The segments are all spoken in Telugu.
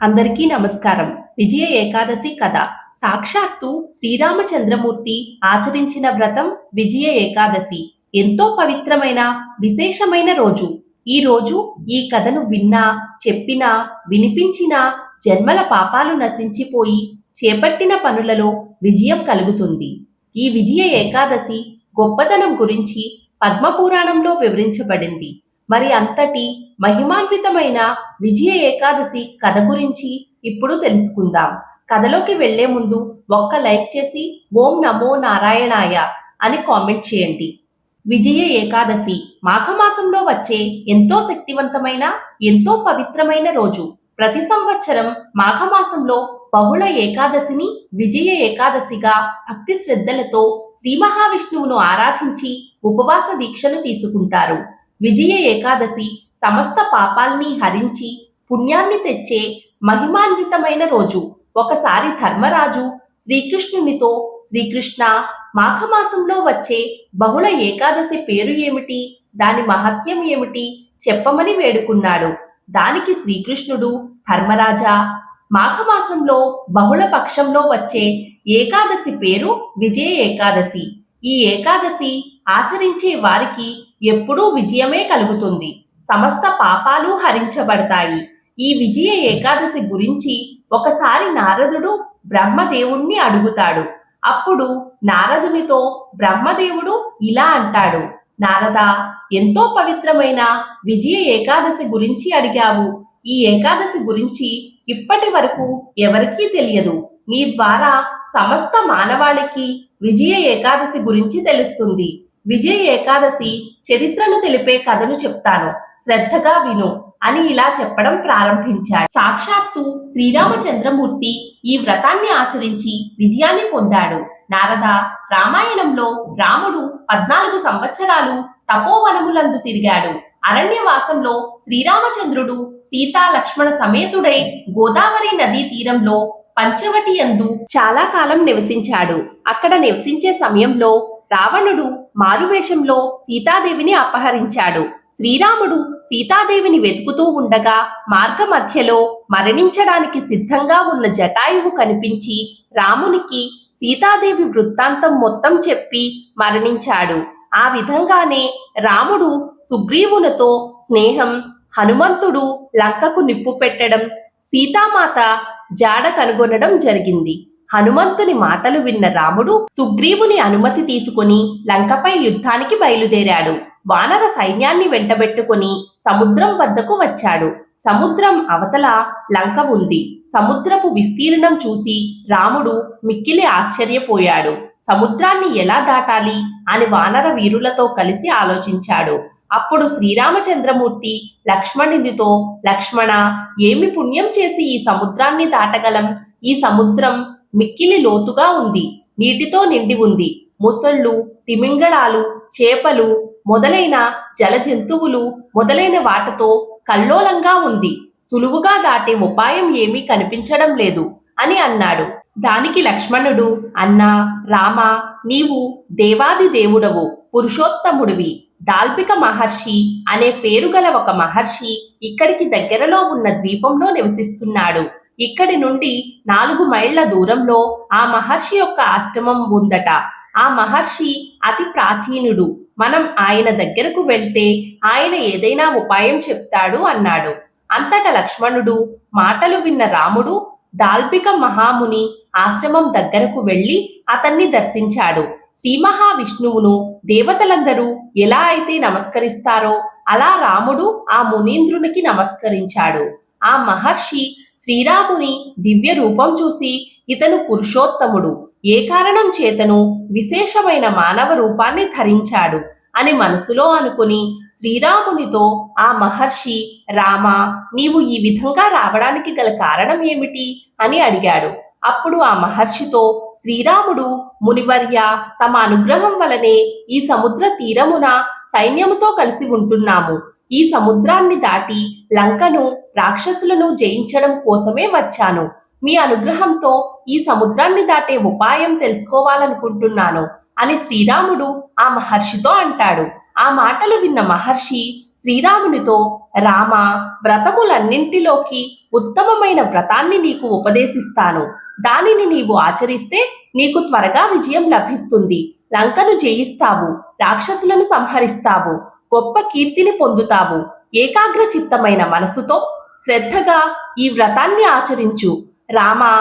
అందరికీ నమస్కారం. విజయ ఏకాదశి కథ. సాక్షాత్తు శ్రీరామచంద్రమూర్తి ఆచరించిన వ్రతం విజయ ఏకాదశి. ఎంతో పవిత్రమైన విశేషమైన రోజు. ఈ రోజు ఈ కథను విన్నా, చెప్పినా, వినిపించినా జన్మల పాపాలు నశించిపోయి చేపట్టిన పనులలో విజయం కలుగుతుంది. ఈ విజయ ఏకాదశి గొప్పతనం గురించి పద్మపురాణంలో వివరించబడింది. మరి అంతటి మహిమాన్వితమైన విజయ ఏకాదశి కథ గురించి ఇప్పుడు తెలుసుకుందాం. కథలోకి వెళ్లే ముందు ఒక్క లైక్ చేసి ఓం నమో నారాయణాయ అని కామెంట్ చేయండి. విజయ ఏకాదశి మాఘమాసంలో వచ్చే ఎంతో శక్తివంతమైన, ఎంతో పవిత్రమైన రోజు. ప్రతి సంవత్సరం మాఘమాసంలో బహుళ ఏకాదశిని విజయ ఏకాదశిగా భక్తి శ్రద్ధలతో శ్రీ మహావిష్ణువును ఆరాధించి ఉపవాస దీక్షను తీసుకుంటారు. విజయ ఏకాదశి సమస్త పాపాల్ని హరించి పుణ్యాన్ని తెచ్చే మహిమాన్వితమైన రోజు. ఒకసారి ధర్మరాజు శ్రీకృష్ణునితో, శ్రీకృష్ణ, మాఘమాసంలో వచ్చే బహుళ ఏకాదశి పేరు ఏమిటి, దాని మహత్యం ఏమిటి చెప్పమని వేడుకున్నాడు. దానికి శ్రీకృష్ణుడు, ధర్మరాజా, మాఘమాసంలో బహుళ పక్షంలో వచ్చే ఏకాదశి పేరు విజయ ఏకాదశి. ఈ ఏకాదశి ఆచరించే వారికి ఎప్పుడూ విజయమే కలుగుతుంది. సమస్త పాపాలు హరించబడతాయి. ఈ విజయ ఏకాదశి గురించి ఒకసారి నారదుడు బ్రహ్మదేవుణ్ణి అడుగుతాడు. అప్పుడు నారదునితో బ్రహ్మదేవుడు ఇలా అంటాడు: నారదా, ఎంతో పవిత్రమైన విజయ ఏకాదశి గురించి అడిగావు. ఈ ఏకాదశి గురించి ఇప్పటి వరకు ఎవరికీ తెలియదు. నీ ద్వారా సమస్త మానవాళికి విజయ ఏకాదశి గురించి తెలుస్తుంది. విజయ ఏకాదశి చరిత్రను తెలిపే కథను చెప్తాను, శ్రద్ధగా విను అని ఇలా చెప్పడం ప్రారంభించాడు. సాక్షాత్తు శ్రీరామచంద్రమూర్తి ఈ వ్రతాన్ని ఆచరించి విజయాన్ని పొందాడు. నారద, రామాయణంలో రాముడు 14 సంవత్సరాలు తపోవనములందు తిరిగాడు. అరణ్యవాసంలో శ్రీరామచంద్రుడు సీతా లక్ష్మణ సమేతుడై గోదావరి నదీ తీరంలో పంచవటి యందు చాలా కాలం నివసించాడు. అక్కడ నివసించే సమయంలో రావణుడు మారువేషంలో సీతాదేవిని అపహరించాడు. శ్రీరాముడు సీతాదేవిని వెతుకుతూ ఉండగా మార్గ మధ్యలో మరణించడానికి సిద్ధంగా ఉన్న జటాయువు కనిపించి రామునికి సీతాదేవి వృత్తాంతం మొత్తం చెప్పి మరణించాడు. ఆ విధంగానే రాముడు సుగ్రీవునితో స్నేహం, హనుమంతుడు లంకకు నిప్పు పెట్టడం, సీతామాత జాడ కనుగొనడం జరిగింది. హనుమంతుని మాటలు విన్న రాముడు సుగ్రీవుని అనుమతి తీసుకుని లంకపై యుద్ధానికి బయలుదేరాడు. వానర సైన్యాన్ని వెంటబెట్టుకుని సముద్రం వద్దకు వచ్చాడు. సముద్రం అవతల లంక ఉంది. సముద్రపు విస్తీర్ణం చూసి రాముడు మిక్కిలి ఆశ్చర్యపోయాడు. సముద్రాన్ని ఎలా దాటాలి అని వానర వీరులతో కలిసి ఆలోచించాడు. అప్పుడు శ్రీరామచంద్రమూర్తి లక్ష్మణునితో, లక్ష్మణ, ఏమి పుణ్యం చేసి ఈ సముద్రాన్ని దాటగలం? ఈ సముద్రం మిక్కిలి లోతుగా ఉంది, నీటితో నిండి ఉంది. మొసళ్ళు, తిమింగళాలు, చేపలు మొదలైన జల జంతువులు మొదలైన వాటితో కల్లోలంగా ఉంది. సులువుగా దాటే ఉపాయం ఏమీ కనిపించడం లేదు అని అన్నాడు. దానికి లక్ష్మణుడు, అన్నా రామా, నీవు దేవాది దేవుడవు, పురుషోత్తముడివి. దాల్పిక మహర్షి అనే పేరు గల ఒక మహర్షి ఇక్కడికి దగ్గరలో ఉన్న ద్వీపంలో నివసిస్తున్నాడు. ఇక్కడి నుండి 4 మైళ్ల దూరంలో ఆ మహర్షి యొక్క ఆశ్రమం ఉందట. ఆ మహర్షి అతి ప్రాచీనుడు. మనం ఆయన దగ్గరకు వెళ్తే ఆయన ఏదైనా ఉపాయం చెప్తాడు అన్నాడు. అంతట లక్ష్మణుడు మాటలు విన్న రాముడు దాల్పిక మహాముని ఆశ్రమం దగ్గరకు వెళ్లి అతన్ని దర్శించాడు. శ్రీ మహావిష్ణువును దేవతలందరూ ఎలా అయితే నమస్కరిస్తారో అలా రాముడు ఆ మునీంద్రునికి నమస్కరించాడు. ఆ మహర్షి శ్రీరాముని దివ్య రూపం చూసి ఇతను పురుషోత్తముడు, ఏ కారణం చేతను విశేషమైన మానవ రూపాన్ని ధరించాడు అని మనసులో అనుకుని శ్రీరామునితో ఆ మహర్షి, రామా, నీవు ఈ విధంగా రావడానికి గల కారణం ఏమిటి అని అడిగాడు. అప్పుడు ఆ మహర్షితో శ్రీరాముడు, మునివర్య, తమ అనుగ్రహం వలనే ఈ సముద్ర తీరమున సైన్యముతో కలిసి ఉంటున్నాము. ఈ సముద్రాన్ని దాటి లంకను, రాక్షసులను జయించడం కోసమే వచ్చాను. మీ అనుగ్రహంతో ఈ సముద్రాన్ని దాటే ఉపాయం తెలుసుకోవాలనుకుంటున్నాను అని శ్రీరాముడు ఆ మహర్షితో అంటాడు. ఆ మాటలు విన్న మహర్షి శ్రీరామునితో, రామ, వ్రతములన్నింటిలోకి ఉత్తమమైన వ్రతాన్ని నీకు ఉపదేశిస్తాను. దానిని నీవు ఆచరిస్తే నీకు త్వరగా విజయం లభిస్తుంది. లంకను జయిస్తావు, రాక్షసులను సంహరిస్తావు, గొప్ప కీర్తిని పొందుతావు. ఏకాగ్ర చిత్తమైన మనసుతో శ్రద్ధగా ఈ వ్రతాన్ని ఆచరించు. రామా,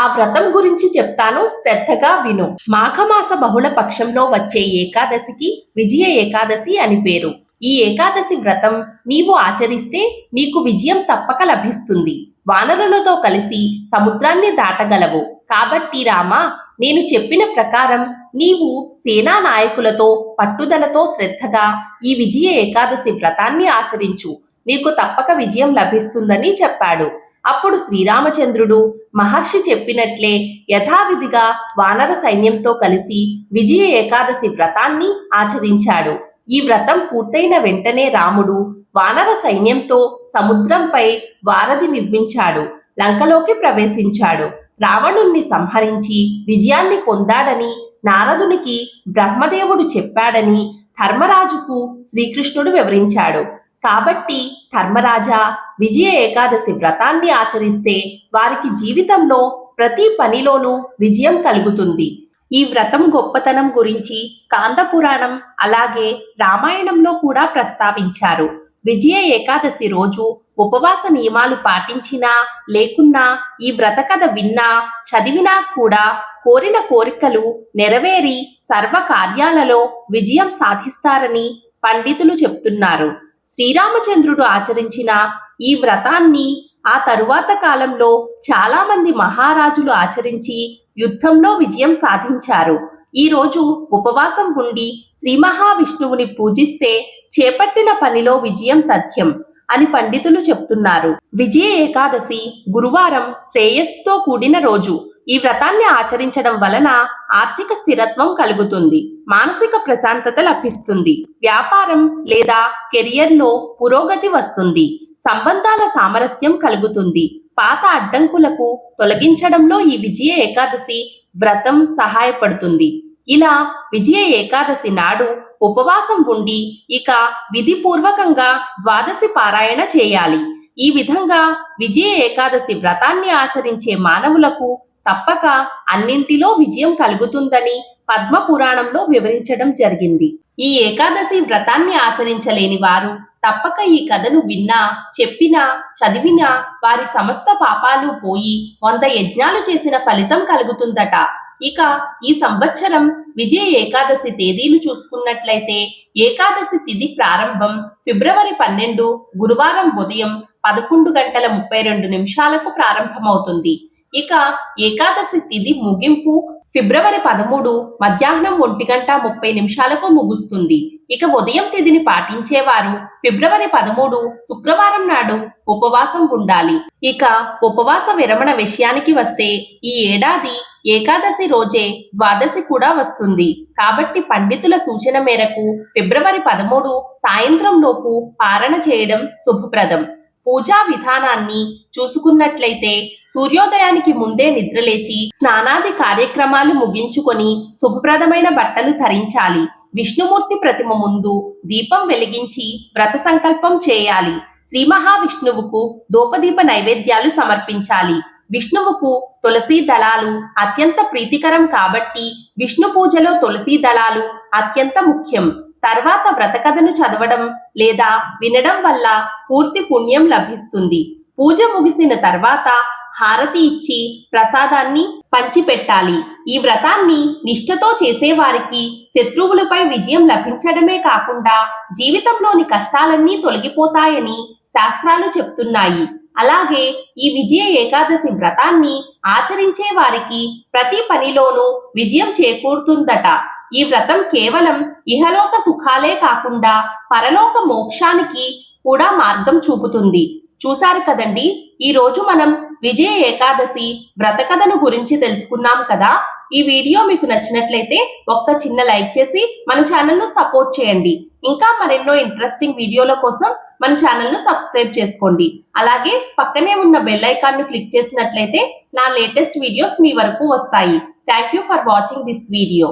ఆ వ్రతం గురించి చెప్తాను, శ్రద్ధగా విను. మాఘమాస బహుళ పక్షంలో వచ్చే ఏకాదశికి విజయ ఏకాదశి అని పేరు. ఈ ఏకాదశి వ్రతం నీవు ఆచరిస్తే నీకు విజయం తప్పక లభిస్తుంది. వానరులతో కలిసి సముద్రాన్ని దాటగలవు. కాబట్టి రామా, నేను చెప్పిన ప్రకారం నీవు సేనా నాయకులతో పట్టుదలతో శ్రద్ధగా ఈ విజయ ఏకాదశి వ్రతాన్ని ఆచరించు. నీకు తప్పక విజయం లభిస్తుందని చెప్పాడు. అప్పుడు శ్రీరామచంద్రుడు మహర్షి చెప్పినట్లే యథావిధిగా వానర సైన్యంతో కలిసి విజయ ఏకాదశి వ్రతాన్ని ఆచరించాడు. ఈ వ్రతం పూర్తయిన వెంటనే రాముడు వానర సైన్యంతో సముద్రంపై వారధి నిర్మించాడు. లంకలోకి ప్రవేశించాడు. రావణుణ్ణి సంహరించి విజయాన్ని పొందాడని నారదునికి బ్రహ్మదేవుడు చెప్పాడని ధర్మరాజుకు శ్రీకృష్ణుడు వివరించాడు. కాబట్టి ధర్మరాజా, విజయ ఏకాదశి వ్రతాన్ని ఆచరిస్తే వారికి జీవితంలో ప్రతి పనిలోనూ విజయం కలుగుతుంది. ఈ వ్రతం గొప్పతనం గురించి స్కాంద పురాణం అలాగే రామాయణంలో కూడా ప్రస్తావించారు. విజయ ఏకాదశి రోజు ఉపవాస నియమాలు పాటించినా లేకున్నా, ఈ వ్రత కథ విన్నా చదివినా కూడా కోరిన కోరికలు నెరవేరి సర్వ కార్యాలలో విజయం సాధిస్తారని పండితులు చెప్తున్నారు. శ్రీరామచంద్రుడు ఆచరించిన ఈ వ్రతాన్ని ఆ తరువాత కాలంలో చాలా మంది మహారాజులు ఆచరించి యుద్ధంలో విజయం సాధించారు. ఈ రోజు ఉపవాసం ఉండి శ్రీ మహావిష్ణువుని పూజిస్తే చేపట్టిన పనిలో విజయం తథ్యం అని పండితులు చెప్తున్నారు. విజయ ఏకాదశి గురువారం శ్రేయస్సుతో కూడిన రోజు. ఈ వ్రతాన్ని ఆచరించడం వలన ఆర్థిక స్థిరత్వం కలుగుతుంది, మానసిక ప్రశాంతత లభిస్తుంది, వ్యాపారం లేదా కెరియర్లో పురోగతి వస్తుంది, సంబంధాల సామరస్యం కలుగుతుంది. పాత అడ్డంకులకు తొలగించడంలో ఈ విజయ ఏకాదశి వ్రతం సహాయపడుతుంది. ఇలా విజయ ఏకాదశి నాడు ఉపవాసం ఉండి ఇక విధిపూర్వకంగా ద్వాదశి పారాయణ చేయాలి. ఈ విధంగా విజయ ఏకాదశి వ్రతాన్ని ఆచరించే మానవులకు తప్పక అన్నింటిలో విజయం కలుగుతుందని పద్మ పురాణంలో వివరించడం జరిగింది. ఈ ఏకాదశి వ్రతాన్ని ఆచరించలేని వారు తప్పక ఈ కథను విన్నా, చెప్పినా, చదివినా వారి సమస్త పాపాలు పోయి 100 యజ్ఞాలు చేసిన ఫలితం కలుగుతుందట. ఇక ఈ సంవత్సరం విజయ ఏకాదశి తేదీలు చూసుకున్నట్లయితే ఏకాదశి తిథి ప్రారంభం ఫిబ్రవరి 12 గురువారం ఉదయం 11:32 ప్రారంభమవుతుంది. ఇక ఏకాదశి తిథి ముగింపు ఫిబ్రవరి 13 మధ్యాహ్నం 1:30 ముగుస్తుంది. ఇక ఉదయం తిథిని పాటించేవారు ఫిబ్రవరి 13 శుక్రవారం నాడు ఉపవాసం ఉండాలి. ఇక ఉపవాస విరమణ విషయానికి వస్తే ఈ ఏడాది ఏకాదశి రోజే ద్వాదశి కూడా వస్తుంది. కాబట్టి పండితుల సూచన మేరకు ఫిబ్రవరి 13 సాయంత్రం లోపు పారణ చేయడం శుభప్రదం. పూజా విధానాన్ని చూసుకున్నట్లయితే సూర్యోదయానికి ముందే నిద్రలేచి స్నానాది కార్యక్రమాలు ముగించుకొని శుభప్రదమైన బట్టలు ధరించాలి. విష్ణుమూర్తి ప్రతిమ ముందు దీపం వెలిగించి వ్రత సంకల్పం చేయాలి. శ్రీ మహావిష్ణువుకు ధూపదీప నైవేద్యాలు సమర్పించాలి. విష్ణువుకు తులసీ దళాలు అత్యంత ప్రీతికరం కాబట్టి విష్ణు పూజలో తులసీ దళాలు అత్యంత ముఖ్యం. తర్వాత వ్రతకథను చదవడం లేదా వినడం వల్ల పూర్తి పుణ్యం లభిస్తుంది. పూజ ముగిసిన తర్వాత హారతి ఇచ్చి ప్రసాదాన్ని పంచిపెట్టాలి. ఈ వ్రతాన్ని నిష్ఠతో చేసేవారికి శత్రువులపై విజయం లభించడమే కాకుండా జీవితంలోని కష్టాలన్నీ తొలగిపోతాయని శాస్త్రాలు చెప్తున్నాయి. అలాగే ఈ విజయ ఏకాదశి వ్రతాన్ని ఆచరించే వారికి ప్రతి పనిలోనూ విజయం చేకూరుతుందట. ఈ వ్రతం కేవలం ఇహలోక సుఖాలే కాకుండా పరలోక మోక్షానికి కూడా మార్గం చూపుతుంది. చూశారు కదండి, ఈ రోజు మనం విజయ ఏకాదశి వ్రత కథను గురించి తెలుసుకున్నాం కదా. ఈ వీడియో మీకు నచ్చినట్లయితే ఒక్క చిన్న లైక్ చేసి మన ఛానల్ ను సపోర్ట్ చేయండి. ఇంకా మరెన్నో ఇంట్రెస్టింగ్ వీడియోల కోసం మన ఛానల్ ను సబ్స్క్రైబ్ చేసుకోండి. అలాగే పక్కనే ఉన్న బెల్ ఐకాన్ ను క్లిక్ చేసినట్లయితే నా లేటెస్ట్ వీడియోస్ మీ వరకు వస్తాయి. Thank you for watching this video.